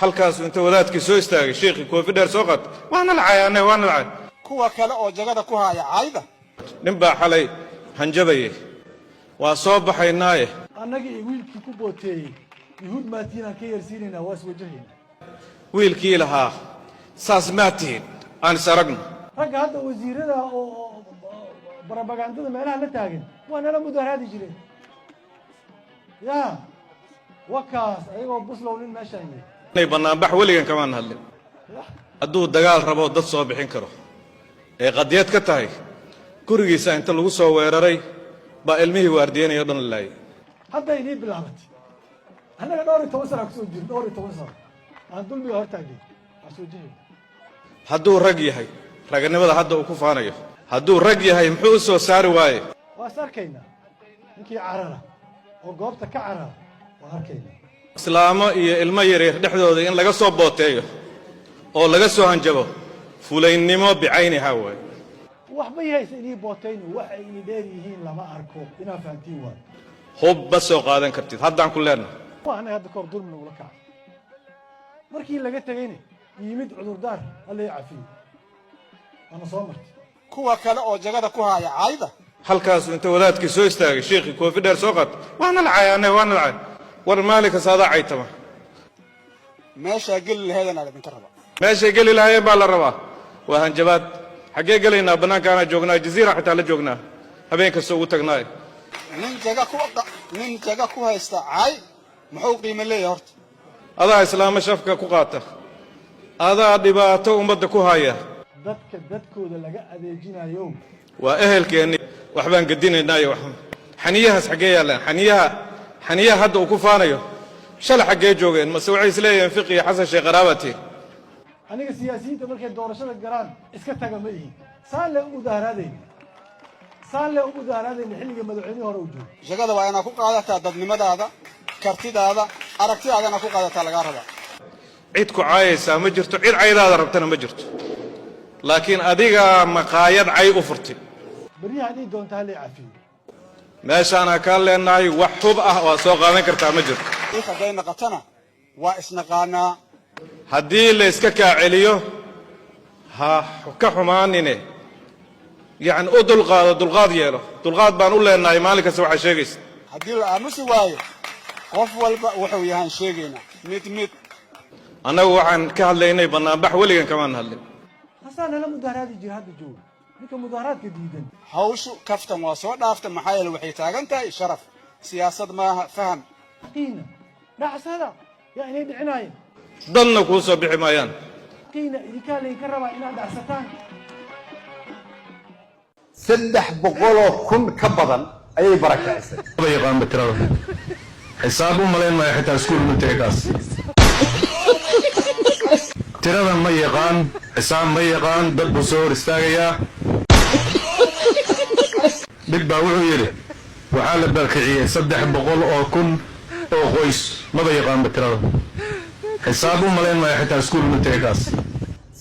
halkaas inta wadaadkii soo istaagay sheekhi koofi dheer soo qaat waana lacayaanay waana lacay kuwa kale oo jagada ku haya caayda nin baa xalay hanjabayay waa soo baxaynaaye annagii wiilkii ku booteeyay yuhuud maatiina ka yarsiinayna waas wajahayna wiilkii lahaa saas maatiin aan saragno ragga hadda wasiirada oo barabagandada meelaha la taagan waa nala mudaharaadi jireen yaa wakaas ayagoo buslow nin meeshaan yiri inay banaanbax weligan kamaan hadlin hadduu dagaal rabo dad soo bixin karo ee qadiyad ka tahay gurigiisa inta lagu soo weeraray baa ilmihii waardiyeynaya dhan la laayay hadda inii bilaabatay annaga 12 sano kusoo jirno 12 sano aan dulmiga hortaagay asoo jeeyo hadduu rag yahay raganimada hadda uu ku faanayo hadduu rag yahay muxuu u soo saari waaye waa sarkayna ninkii carara oo goobta ka carara waa arkayna islaamo iyo ilmo yaryar dhexdooda in laga soo booteeyo oo laga soo hanjabo fulaynimo bicayniha waay waxba yahaysa inii booteyno waxa inii dheer yihiin lama arko inaa fahantiin waa hub ba soo qaadan kartid haddaan ku leenahay waa anaga hadda kor dulmi ula kacay markii laga tagayna yimid cudurdaar alla ya cafiyo ana soo martay kuwa kale oo jagada ku haya caayda halkaas inta wadaadkii soo istaagay sheekhi koofi dheer soo qaat waana lacayaanay waana lacay war maalinka saadaa caytama meesha geli lahaydana idinka raba meeshay geli lahaayeen baa la rabaa waa hanjabaad xaggee gelaynaa bannaankaana joognaa jaziira xitaa la joognaa habeen kasta ugu tagnaaye nin jaga ku haysta caay muxuu qiimo leeyahay horta adaa islaamo shafka ku qaata adaa dhibaato ummadda ku haya dadka dadkooda laga adeejinayo waa ehelkeenni waxbaan gedinaynaayo xaniyahaas xaggee yaallaan xaniyaha hadda uu ku faanayo shalay xaggee joogeen mase waxay isleeyihiin fiqiya xasan sheekh qaraabatiin aniga siyaasiyiinta markay doorashada galaan iska taga ma ihin saan le u mudaharaadayna xilliga madaxweynihii hore uu joogo jagada waa inaad ku qaadataa dadnimadaada kartidaada aragtidaada inaad ku qaadataa lagaa rabaa cid ku caayaysaa ma jirto cid caydaada rabtana ma jirto laakiin adigaa maqaayad cay u furtay beryaha inay doontaa la cafiyo meeshaana kaa leenahay wax hub ah oo soo qaadan kartaa ma jirto hadday naqatana waa isnaqaanaa haddii la iska kaa celiyo ha ka xumaanine yacni u dulqaad yeelo dulqaad baan u leenahay maalin kasta waxaa sheegaysa haddii la aamusi waayo qof walba wuxuu yahaan sheegaynaa mid annagu waxaan ka hadlaynay bannaanbax weligan kamaan hadlin hasaa nala mudaharaadi jira hadda jooga ninka mudaharaadka diidan hawshu kaftan waa soo dhaafta maxaa yeele waxay taagan tahay sharaf siyaasad maaha faham qiina dhacsada yaa inay dhicinaayeen dadna kuu soo bixi maayaan qiina idinkaa laydinka rabaa inaad dhacsataan 300,000 ka badan ayay barakicisay ma yaqaan batirada xisaab u malayn maayo xitaa iskuul ma tagaas tirada ma yaqaan xisaab ma yaqaan dad buu soo hor istaagayaa mid baa wuxuu yidhi waxaa la barakiciyey 300,000 oo qoys maba yaqaan batirada xisaab u malayn maayo xitaa iskuul ma tagaas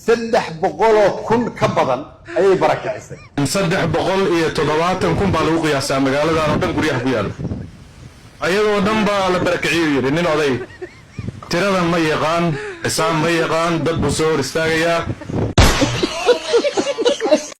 300,000 ka badan ayay barakicisay 370,000 baa lagu qiyaasaa magaaladan oo dhan guryaha ku yaala ayadoo dhan baa la barakiciyey yidhi nin oday tirada ma yaqaan xisaab ma yaqaan dad buu soo hor istaagayaa